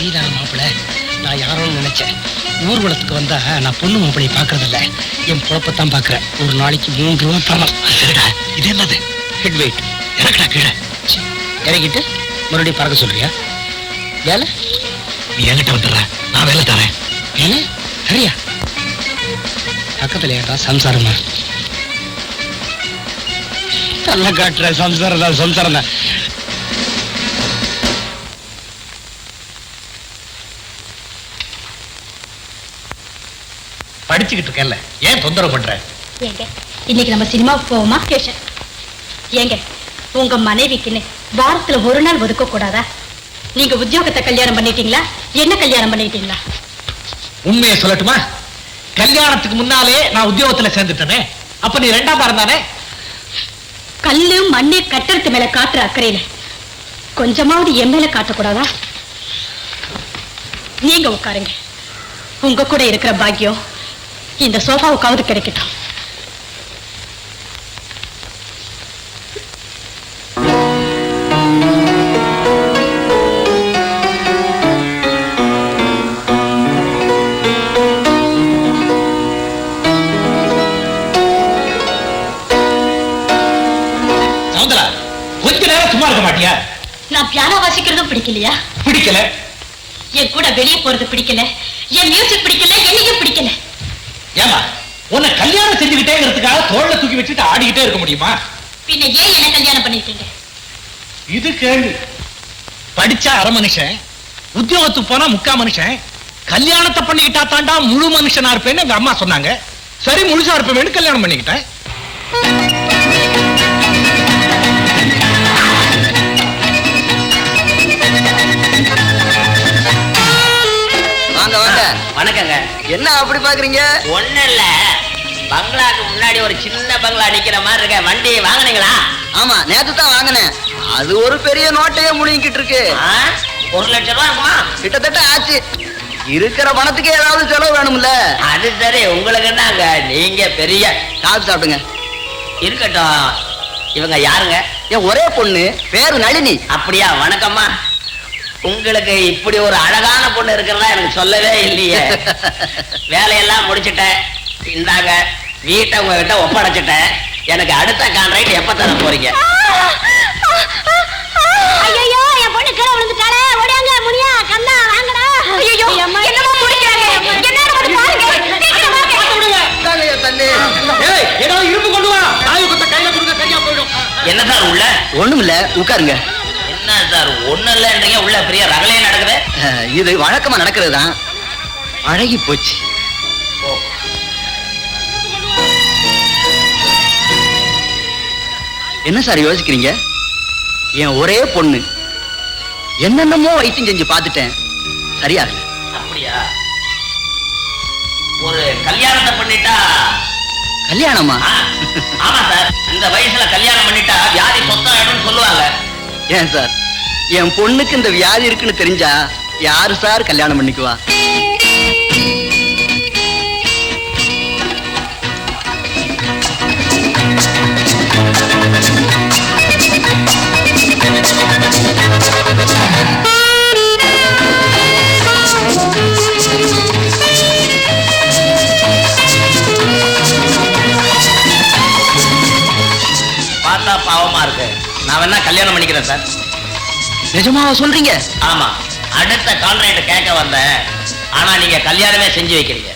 நீதான மாப்பிள்ள? நான் யாரோன்னு நினைச்சேன். ஊர்வலத்துக்கு வந்தா நான் பொண்ணு மாப்பிள்ளை பாக்குறது இல்ல, என் குழப்பத்தான் பாக்குறேன். ஒரு நாளைக்கு 3 ரூபா தரலாம். சரிடா, இது என்னது? Head weight. எனக்குடா கீழே இறங்கிட்டு மறுபடியும் பறக்க சொல்றியா? வேலை நீ என்கிட்ட வந்துடுற, நான் வேலை தரேன். வேலை சரியா? பக்கத்துல ஏட்டா சம்சாரமா நல்லா காட்டுற. சம்சாரம் தான், சம்சாரம் தான். படிச்சுக்கிட்டு இருக்கேன்ல, ஏன் தொந்தரவு பண்ற? ஏங்க இன்னைக்கு நம்ம சினிமாவுக்கு போவோமா? கேஷன் ஏங்க, உங்க மனைவிக்குன்னு வாரத்துல ஒரு நாள் ஒதுக்க கூடாதா? நீங்க உத்தியோகத்தை கல்யாணம் பண்ணிட்டீங்களா, என்ன கல்யாணம் பண்ணிட்டீங்களா? உண்மையை சொல்லட்டுமா? கல்யாணத்துக்கு முன்னாலே நான் உத்தியோகத்துல சேர்ந்துட்டேனே, அப்ப நீ 2ஆம் பாரம் தானே? கல்லு மண்ணு கட்டடத்து மேல காட்டுற அக்கறையில கொஞ்சமாவது என் மேல காட்டக்கூடாதா? நீங்க உட்காருங்க. உங்க கூட இருக்கிற பாக்கியம் இந்த சோஃபாவுக்காவது கிடைக்கட்டும். கொஞ்ச நேரம் சும்மா இருக்க மாட்டியா? நான் பியானோ வாசிக்கிறதும் பிடிக்கலையா? பிடிக்கல. என் கூட வெளியே போறது பிடிக்கல, என் மியூசிக் பிடிக்கல, என்னையும் பிடிக்கல. ஏமா உன்னை கல்யாணம் செஞ்சுக்கிட்டேங்கிறதுக்காக தோள்ல தூக்கி வச்சுட்டு ஆடிக்கிட்டே இருக்க முடியுமா? பின்ன ஏன் என்ன கல்யாணம் பண்ணிட்டீங்க? இது கேள்வி. படிச்சா அரை மனுஷன், உத்தியோகத்துக்கு போனா முக்கா மனுஷன். கல்யாணத்தை பண்ணிக்கிட்டா தாண்டா முழு மனுஷனா இருப்பேன்னு எங்க அம்மா சொன்னாங்க. சரி, முழுசா இருப்பேன்னு கல்யாணம் பண்ணிக்கிட்டேன். வணக்கங்க. என்ன அப்படி பாக்குறீங்க? ஒண்ணு இல்ல, பங்களாக்கு முன்னாடி ஒரு சின்ன பங்களா நிக்கிற மாதிரி இருக்க. வண்டி வாங்கினீங்களா? ஆமா, நேத்து தான் வாங்கினேன். அது ஒரு பெரிய நோட்டையே முழுங்கிட்டு இருக்கு. 1 லட்சம் ரூபாய் இருக்குமா? கிட்டத்தட்ட ஆச்சு. இருக்கிற பணத்துக்கு ஏதாவது செலவு வேணும்ல. அது சரி, உங்களுக்கு என்னங்க, நீங்க பெரிய காசு சாப்பிடுங்க. இருக்கட்டும். இவங்க யாருங்க? என் ஒரே பொண்ணு, பேரு நளினி. அப்படியா? வணக்கம்மா. உங்களுக்கு இப்படி ஒரு அழகான பொண்ணு இருக்கிறதா எனக்கு சொல்லவே இல்லையே. வேலையெல்லாம் முடிச்சுட்டேன். இந்தாங்க, வீட்டை உங்ககிட்ட ஒப்படைச்சிட்டேன். எனக்கு அடுத்த கான்ட்ராக்ட் எப்ப தர போறீங்க? ஐயோ, என் பொண்ணு கீழே விழுந்துட்டாளே. ஓடியாங்க முனியா, கண்ணா வாங்கடா. ஐயோ, என்னமா குடிக்கிறாங்க? என்னன்னு வந்து பாருங்க. சீக்கிரம் வாங்க. தாங்கயா தண்ணி. ஏய், ஏதாவது இரும்பு கொண்டு வா. தாய் கொட்ட கையில கொடுங்க, கையா போய்டும். என்ன சார் உள்ள? ஒண்ணுமில்ல, உட்காருங்க. என்ன சார் ஒண்ணு இல்லன்றீங்க, உள்ள பெரிய ரகலையே நடக்குது. இது வழக்கமா நடக்கிறது தான், அழகி போச்சு. என்ன சார் யோசிக்கிறீங்க? என் ஒரே பொண்ணு, என்னென்னமோ வைத்தியம் செஞ்சு பார்த்துட்டேன், சரியா? அப்படியா? ஒரு கல்யாணத்தை பண்ணிட்டா? கல்யாணமா? ஆமா சார், இந்த வயசுல கல்யாணம் பண்ணிட்டா வியாதி சொத்தாயிடும் சொல்லுவாங்க. ஏன் சார், என் பொண்ணுக்கு இந்த வியாதி இருக்குன்னு தெரிஞ்சா யாரு சார் கல்யாணம் பண்ணிக்குவா? பார்த்தா பாவமா இருக்கு. நான் வேணா கல்யாணம் பண்ணிக்கிறேன் சார். நிஜமா சொல்றீங்க? ஆமா, அடுத்த கான்ட்ராக்ட் கேட்க வந்தேன். ஆனா நீங்க கல்யாணமே செஞ்சு வைக்கிறீங்க.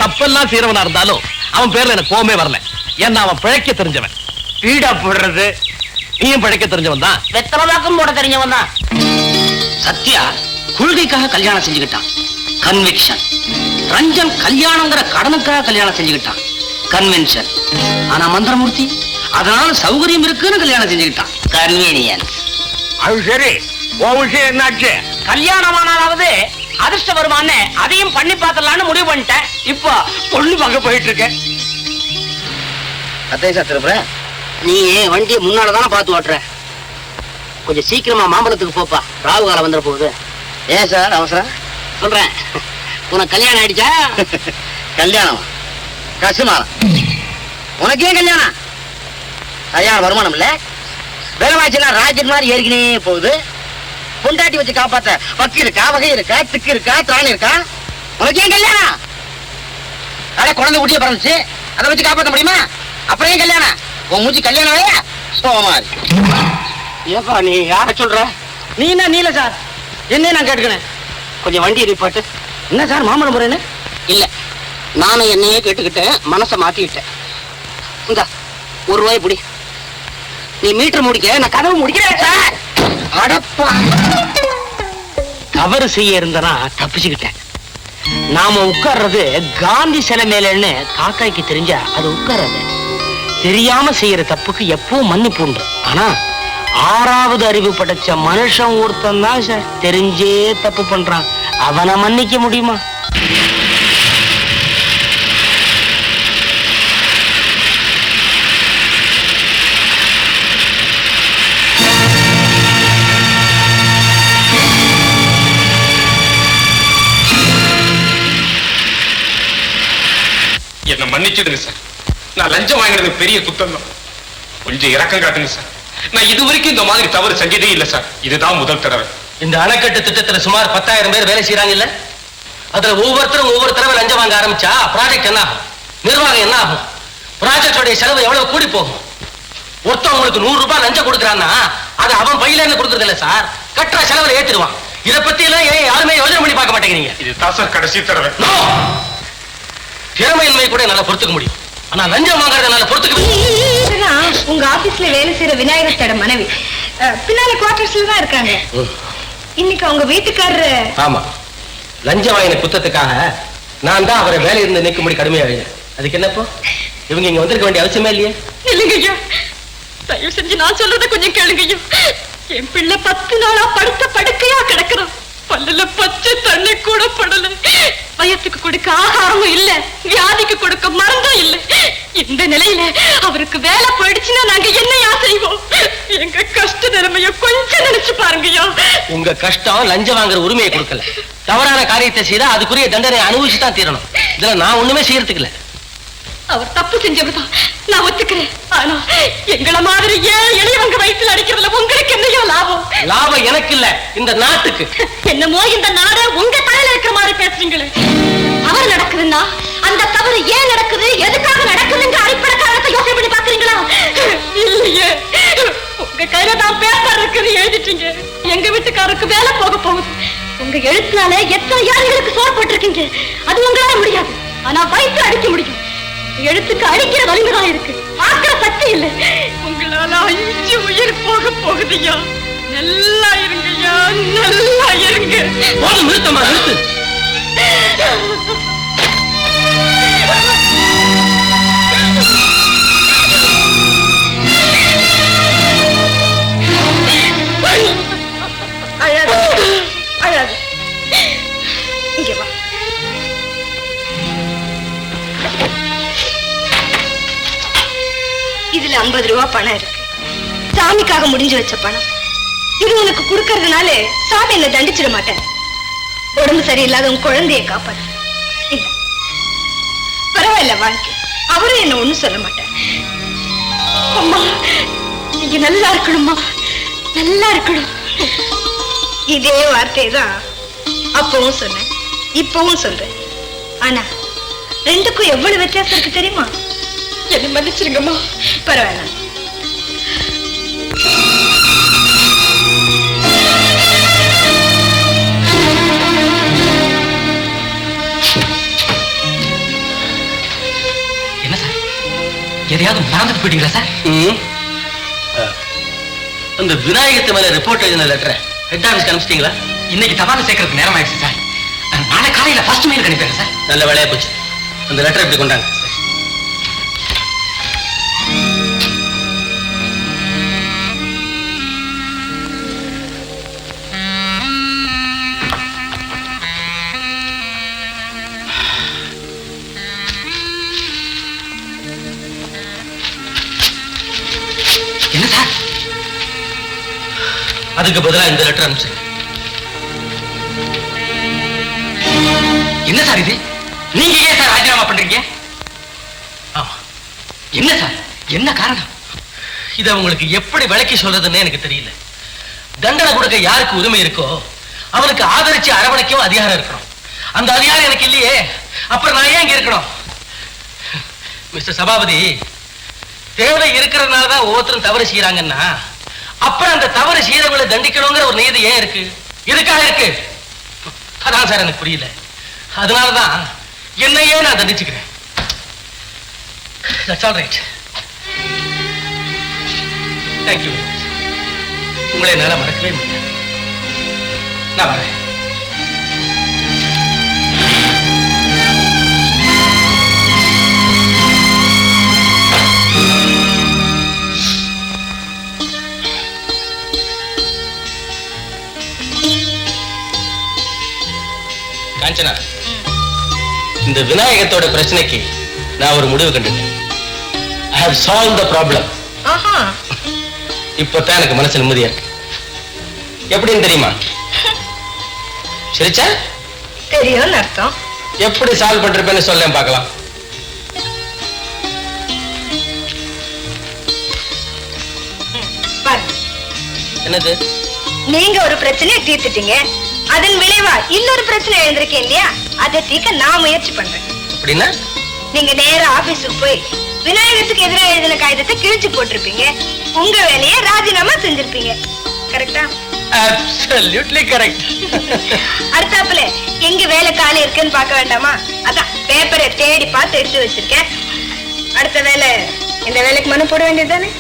தப்பெல்லாம் செய்யறவனா இருந்தாலும் அவன் பேர்ல எனக்கு கோவமே வரல. ஏன்னா அவன் பிழைக்க தெரிஞ்சவன். பீடா போடுறது நீயும் பிழைக்க தெரிஞ்சவன் தான். வெத்தலவாக்கம் போட தெரிஞ்சவன் தான். சத்யா கொள்கைக்காக கல்யாணம் செஞ்சுக்கிட்டான், கன்விக்ஷன். ரஞ்சன் கல்யாணங்கிற கடனுக்காக கல்யாணம் செஞ்சுக்கிட்டான், கன்வென்ஷன். ஆனா மந்திரமூர்த்தி அதனால சௌகரியம் இருக்குன்னு கல்யாணம் செஞ்சுக்கிட்டான், கன்வீனியன்ஸ். அது சரி, உன் விஷயம் என்னாச்சு? கல்யாணம் ஆனாலாவது அதிர்ஷ்டம் வருமானே அதையும் பண்ணி பார்த்தலான்னு முடிவு பண்ணிட்டேன். இப்போ பொண்ணு பார்க்க போயிட்டு இருக்கேன். அத்தேசா திருப்புற, நீ வண்டியை முன்னாலதானே பார்த்து ஓட்டுற. கொஞ்சம் சீக்கிரமா மாம்பழத்துக்கு போப்பா, ராவு காலம் வந்துட போகுது. ஏன் சார் அவசரம்? சொல்றேன், உனக்கு கல்யாணம் ஆயிடுச்சா? கல்யாணம் கசுமாலம். உனக்கு ஏன் கல்யாணம்? சரியான வருமானம் இல்ல, வேலைவாய்ச்செல்லாம் ராஜன் மாதிரி ஏற்கனவே போகுது. பொண்டாட்டி வச்சு காப்பாத்த வக்கு இருக்கா, வகை இருக்கா, திக்கு இருக்கா, திராணி இருக்கா? உனக்கு ஏன் கல்யாணம்? அட குழந்தை குட்டிய பிறந்துச்சு, அதை வச்சு காப்பாற்ற முடியுமா? அப்புறம் ஏன் கல்யாணம்? உன் மூஞ்சி கல்யாணம் ஆயா சோமா ஏப்பா நீ யார சொல்ற? நீ என்ன நீல சார் என்ன நான் கேட்டுக்கணும். கொஞ்சம் வண்டி ரிப்பாட்டு. என்ன சார் மாமன முறைன்னு? இல்ல, நானும் என்னையே கேட்டுக்கிட்டேன், மனசை மாத்திக்கிட்டேன். இந்தா ₹1 பிடி. நீ மீட்டர் முடிக்க, நான் கதவு முடிக்கிறேன் சார். அடப்பா, தவறு செய்ய இருந்தனா தப்பிச்சுக்கிட்டேன். நாம உட்கார்றது காந்தி சிலை மேலன்னு காக்காய்க்கு தெரிஞ்சா அது உட்காராது. தெரியாம செய்யற தப்புக்கு எப்பவும் மன்னிப்பு உண்டு. ஆனா 6வது அறிவு படைச்ச மனுஷன் ஒருத்தன் தான் சார் தெரிஞ்சே தப்பு பண்றான். அவனை மன்னிக்க முடியுமா? என்ன மன்னிச்சிடுங்க சார். நான் லஞ்சம் வாங்கினது பெரிய குத்தம் தான். கொஞ்சம் இரக்கம் காட்டுங்க சார். நான் இதுவரைக்கும் இந்த மாதிரி தவறு செஞ்சதே இல்லை சார். இதுதான் முதல் தடவை. இந்த அணைக்கட்டு திட்டத்துல சுமார் 10,000 பேர் வேலை செய்யறாங்க இல்ல? அதுல ஒவ்வொருத்தரும் ஒவ்வொரு தடவை லஞ்சம் வாங்க ஆரம்பிச்சா ப்ராஜெக்ட் என்ன ஆகும்? நிர்வாகம் என்ன ஆகும்? ப்ராஜெக்டோட செலவு எவ்வளவு கூடி போகும்? ஒருத்தவங்களுக்கு ₹100 லஞ்சம் கொடுக்கறான்னா அது அவன் பையில இருந்து கொடுக்கறது இல்ல சார், கட்டுற செலவுல ஏத்திடுவான். இதை பத்தி எல்லாம் ஏன் யாருமே யோசனை பண்ணி பார்க்க மாட்டேங்கிறீங்க? இதுதான் சார் கடைசி தடவை. திறமையின்மை கூட என்னால பொறுத்துக்க முடியும், ஆனா லஞ்சம் வாங்குறத என்னால பொறுத்துக்க. உங்க ஆபீஸ்ல வேலை செய்யற விநாயகத்தோட மனைவி பின்னால குவார்டர்ஸ்ல தான் இருக்காங்க. இன்னைக்கு அவங்க வீட்டுக்காரரு. ஆமா, லஞ்சம் வாங்கின குத்தத்துக்காக நான் தான் அவரை வேலை இருந்து நீக்கும்படி கடுமையா எழுதினேன். அதுக்கு என்னப்போ இவங்க இங்க வந்திருக்க வேண்டிய அவசியமே இல்லையே. இல்லைங்க ஐயா, தயவு செஞ்சு நான் சொல்றத கொஞ்சம் கேளுங்க ஐயா. என் பிள்ளை 10 நாளா படுத்த படுக்கையா கிடக்குறான். பல்லுல பச்சை தண்ணி கூட படல. வயத்துக்கு கொடுக்க ஆகாரமும் இல்ல, வியாதிக்கு கொடுக்க மருந்தும் இல்ல. இந்த நிலையில அவருக்கு வேலை போயிடுச்சுன்னா நாங்க என்னையா செய்வோம்? எங்க கஷ்ட நிலைமைய கொஞ்சம் நினைச்சு பாருங்கய்யா. உங்க கஷ்டம் லஞ்சம் வாங்குற உரிமையை கொடுக்கல. தவறான காரியத்தை செய்தா அதுக்குரிய தண்டனை அனுபவிச்சு தான் தீரணும். இதுல நான் ஒண்ணுமே செய்யறதுக்கு இல்ல. அவர் தப்பு செஞ்சவர்தான், நான் ஒத்துக்கிறேன். ஆனா எங்கள மாதிரி ஏன் எளியவங்க வயிற்றுல அடிக்கிறதுல உங்களுக்கு என்னையோ லாபம்? லாபம் எனக்கு இல்ல, இந்த நாட்டுக்கு. என்னமோ இந்த நாடு உங்க தலையில இருக்கிற மாதிரி பேசுறீங்களே. தவறு நடக்குதுன்னா அந்த தவறு ஏன் நடக்குது, எதுக்காக நடக்குதுங்கிற அடிப்படை காரணத்தை யோசனை பண்ணி பாக்குறீங்களா? இல்லையே, உங்க கையில தான் பேப்பர் இருக்குது, எழுதிட்டீங்க. எங்க வீட்டுக்காரருக்கு வேலை போக போகுது. உங்க எழுத்துனால எத்தனை யாருங்களுக்கு சோறு போட்டிருக்கீங்க. அது உங்களால முடியாது, ஆனா வயிற்று அடிக்க முடியும். எழுத்துக்கு அடிக்கிற வலிமைதான் இருக்கு, ஆக்கிற சக்தி இல்லை. உங்களால 5 உயிர் போக போகுதுயா. நல்லா இருங்கய்யா, நல்லா இருங்க. போதும், நிறுத்தமா நிறுத்து. அழாது, அழாது. இங்க வா. இதுல 50 ரூபாய் பணம் இருக்கு. சாமிக்காக முடிஞ்சு வச்ச பணம். இது உனக்கு கொடுக்கறதுனால சாமி என்ன தண்டிச்சிட மாட்டேன். உடம்பு சரியில்லாத உன் குழந்தைய காப்பாத்து. இல்ல பரவாயில்ல, வாழ்க்கை அவரும் என்ன ஒண்ணும் சொல்ல மாட்டார். அம்மா, நீங்க நல்லா இருக்கணும்மா, நல்லா இருக்கணும். இதே வார்த்தை தான் அப்பவும் சொன்னேன், இப்பவும் சொல்றேன். ஆனா 2க்கும் எவ்வளவு வித்தியாசம் இருக்கு தெரியுமா? என்ன மன்னிச்சிருங்கம்மா. பரவாயில்ல. என்ன சார், எதையாவது மறந்துட்டு போயிட்டீங்களா சார்? அந்த விநாயகத்து மேல ரிப்போர்ட் எழுதின லெட்டரை ஹெட் ஆஃபீஸ்க்கு அனுப்பிச்சிட்டீங்களா? இன்னைக்கு தபால் சேர்க்கறதுக்கு நேரம் ஆயிடுச்சு சார். நாளை காலையில ஃபர்ஸ்ட் மெயில் அனுப்பிடுறேன் சார். நல்ல வேலையா போச்சு. அந்த லெட்டரை இப்படி கொண்டாங்க. என்ன சார், அதுக்கு பதிலா இந்த லெட்டர் அனுப்பிச்சு. என்ன சார் இது? நீங்க ஏன் சார் ராஜினாமா பண்றீங்க? என்ன சார், என்ன காரணம்? இதை உங்களுக்கு எப்படி விளக்கி சொல்றதுன்னு எனக்கு தெரியல. தண்டனை கொடுக்க யாருக்கு உரிமை இருக்கோ அவனுக்கு ஆதரிச்சு அரவணைக்கும் அதிகாரம் இருக்கணும். அந்த அதிகாரம் எனக்கு இல்லையே, அப்புறம் நான் ஏன் இங்க இருக்கணும்? மிஸ்டர் சபாபதி, தேவை இருக்கிறதுனாலதான் ஒவ்வொருத்தரும் தவறு செய்யறாங்கன்னா அப்புறம் அந்த தவறு செய்யறவங்களை தண்டிக்கணுங்கிற ஒரு நீதி ஏன் இருக்கு? எதுக்காக இருக்கு? அதான் சார் எனக்கு புரியல. அதனாலதான் என்னையே நான் தண்டிச்சுக்கிறேன். That's all right. Thank you. உங்களை என்னால மறக்கவே முடியாது. நான் வரேன். காஞ்சனா, இந்த விநாயகத்தோட பிரச்சனைக்கு நான் ஒரு முடிவு கண்டுட்டேன். I have solved the problem. இப்பதான் எனக்கு மனசு நிம்மதியா இருக்கு. எப்படின்னு தெரியுமா? சரிச்சா? தெரியும் அர்த்தம். எப்படி சால்வ் பண்றேன்னு சொல்ல பார்க்கலாம். என்னது? நீங்க ஒரு பிரச்சனையை தீர்த்துட்டீங்க, அதன் விளைவா இன்னொரு பிரச்சனை எழுந்திருக்கேன் இல்லையா, அதை தீர்க்க நான் முயற்சி பண்றேன். அப்படின்னா நீங்க நேரா ஆபீஸுக்கு போய் விநாயகத்துக்கு எதிராக எழுதின காகிதத்தை கிழிச்சு போட்டிருப்பீங்க, உங்க வேலையை ராஜினாமா செஞ்சிருப்பீங்க. கரெக்டா? Absolutely correct. அடுத்தாப்புல எங்க வேலை காலி இருக்குன்னு பார்க்க வேண்டாமா? அதான் பேப்பரை தேடி பார்த்து எடுத்து வச்சிருக்கேன். அடுத்த வேலை இந்த வேலைக்கு மனு போட வேண்டியதுதானே?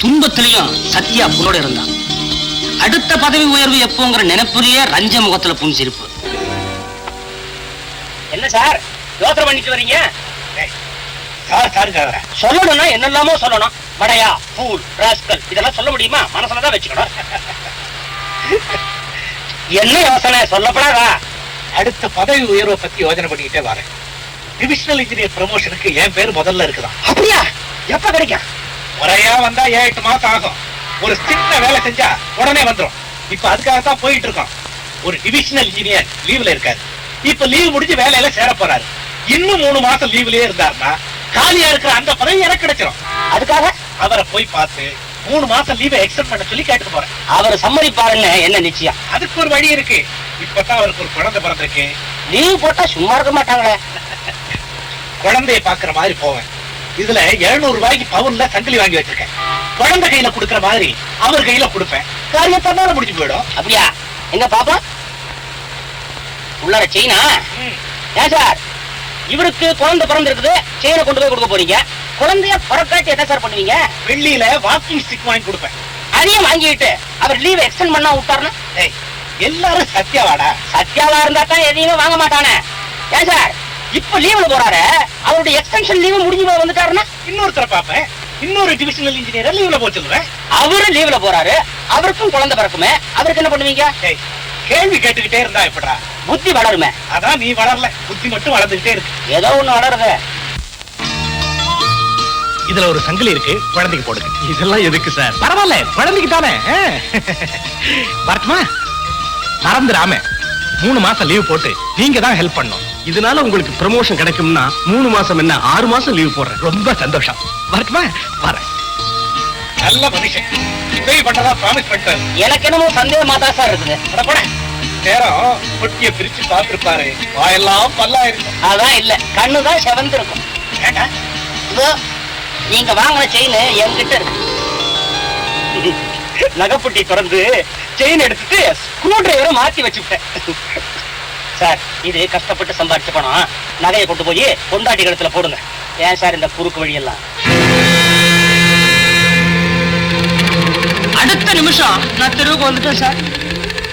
துன்பத்திலையும் சத்யா புலோட இருந்தான். அடுத்த பதவி உயர்வு எப்போங்கிற நினைப்புலயே ரஞ்ச முகத்துல புன்சிருப்பு. என்ன சார் யோசனை பண்ணிட்டு வரீங்க? சொல்லணும்னா என்னெல்லாமோ சொல்லணும். மடையா, பூல், ராஸ்கல் இதெல்லாம் சொல்ல முடியுமா? மனசுலதான் வச்சுக்கணும். என்ன யோசனை சொல்லப்படாதா? அடுத்த பதவி உயர்வை பத்தி யோசனை பண்ணிக்கிட்டே வரேன். டிவிஷனல் இன்ஜினியர் ப்ரமோஷனுக்கு என் பேர் முதல்ல இருக்குதான். அப்படியா? எப்ப கிடைக்கும்? முறையா வந்தா 7-8 மாசம் ஆகும். ஒரு சின்ன வேலை செஞ்சா உடனே வந்துடும். இப்ப அதுக்காகத்தான் போயிட்டு இருக்கோம். ஒரு டிவிஷனல் இன்ஜினியர் லீவ்ல இருக்காரு. இப்ப லீவ் முடிஞ்சு வேலையில சேர போறாரு. இன்னும் 3 மாசம் லீவ்லயே இருந்தாருன்னா காலியா இருக்கிற அந்த பதவி எனக்கு கிடைச்சிடும். அதுக்காக அவரை போய் பார்த்து 3 மாசம் லீவை எக்ஸ்டெண்ட் பண்ண சொல்லி கேட்டு போறேன். அவரை சம்மதிப்பாருன்னு என்ன நிச்சயம்? அதுக்கு ஒரு வழி இருக்கு. இப்பதான் அவருக்கு ஒரு குழந்தை பிறந்திருக்கு. லீவ் போட்டா சும்மா இருக்க மாட்டாங்களே. குழந்தைய பாக்குற மாதிரி போவேன். இதுல 700 ரூபாய்க்கு பவுன்ல சங்கிலி வாங்கி வச்சிருக்கேன். குழந்தை கையில குடுக்கற மாதிரி அவர் கையில கொடுப்பேன். காரியத்தால முடிஞ்சு போயிடும். அப்படியா? எங்க பாப்பா உள்ளார செயினா? ஏன் சார், இவருக்கு குழந்தை பிறந்திருக்குது, செயினை கொண்டு போய் கொடுக்க போறீங்க. குழந்தைய புறக்காட்டி என்ன சார் பண்ணுவீங்க? வெள்ளியில வாக்கிங் ஸ்டிக் வாங்கி கொடுப்பேன். அதையும் வாங்கிட்டு அவர் லீவ் எக்ஸ்டெண்ட் பண்ணா விட்டாருன்னா? எல்லாரும் சத்யாவாடா. சத்யாவா இருந்தா தான் எதையுமே வாங்க மாட்டானே. ஏன் சார், இப்ப லீவ்ல போறாரு, அவருடைய எக்ஸ்டென்ஷன் லீவ் முடிஞ்சு வந்துட்டாருன்னா இன்னொருத்தரை பாப்பேன். இன்னொரு டிவிஷனல் இன்ஜினியர் லீவ்ல போச்சுடுவேன். அவரு லீவ்ல போறாரு, அவருக்கும் குழந்தை பிறக்குமே, அவருக்கு என்ன பண்ணுவீங்க? கேள்வி கேட்டுக்கிட்டே இருந்தா எப்படா புத்தி வளருமே? அதான் நீ வளரல, புத்தி மட்டும் வளர்ந்துகிட்டே இருக்கு. ஏதோ ஒண்ணு வளருது. இதுல ஒரு சங்கிலி இருக்கு, குழந்தைக்கு போடுங்க. இதெல்லாம் எதுக்கு சார்? பரவாயில்ல, குழந்தைக்கு தானே. வரட்டுமா? மறந்துடாம 3 மாசம் லீவ் போட்டு நீங்க தான் ஹெல்ப் பண்ணும். இதனால உங்களுக்கு ப்ரமோஷன் கிடைக்கும்னா 3 மாசம் என்ன 6 மாசம் லீவ் போடுறேன். ரொம்ப சந்தோஷம். வரட்டுமா? வரேன். நல்ல மனுஷன். உதவி பண்றதா ப்ராமிஸ் பண்ணிட்டாரு. எனக்கு என்னமோ சந்தேகமா தான் சார் இருக்குது. நேரம் பொட்டியை பிரிச்சு பார்த்திருப்பாரு. வாயெல்லாம் பல்லா இருக்கும். அதான் இல்ல, கண்ணுதான் செவந்து இருக்கும். ஏண்டா? நீங்க வாங்கின செயின் என்கிட்ட இருக்கு. நகைப்புட்டி திறந்து செயின் எடுத்துட்டு ஸ்க்ரூ டிரைவரை மாத்தி வச்சுட்டேன். சார், இது கஷ்டப்பட்டு சம்பாதிச்ச பணம். நகையை கொண்டு போய் கொண்டாட்டி கழுத்துல போடுங்க. ஏன் சார் இந்த குறுக்கு வழியெல்லாம்? அடுத்த நிமிஷம் நான் தெருவுக்கு வந்துட்டேன் சார்.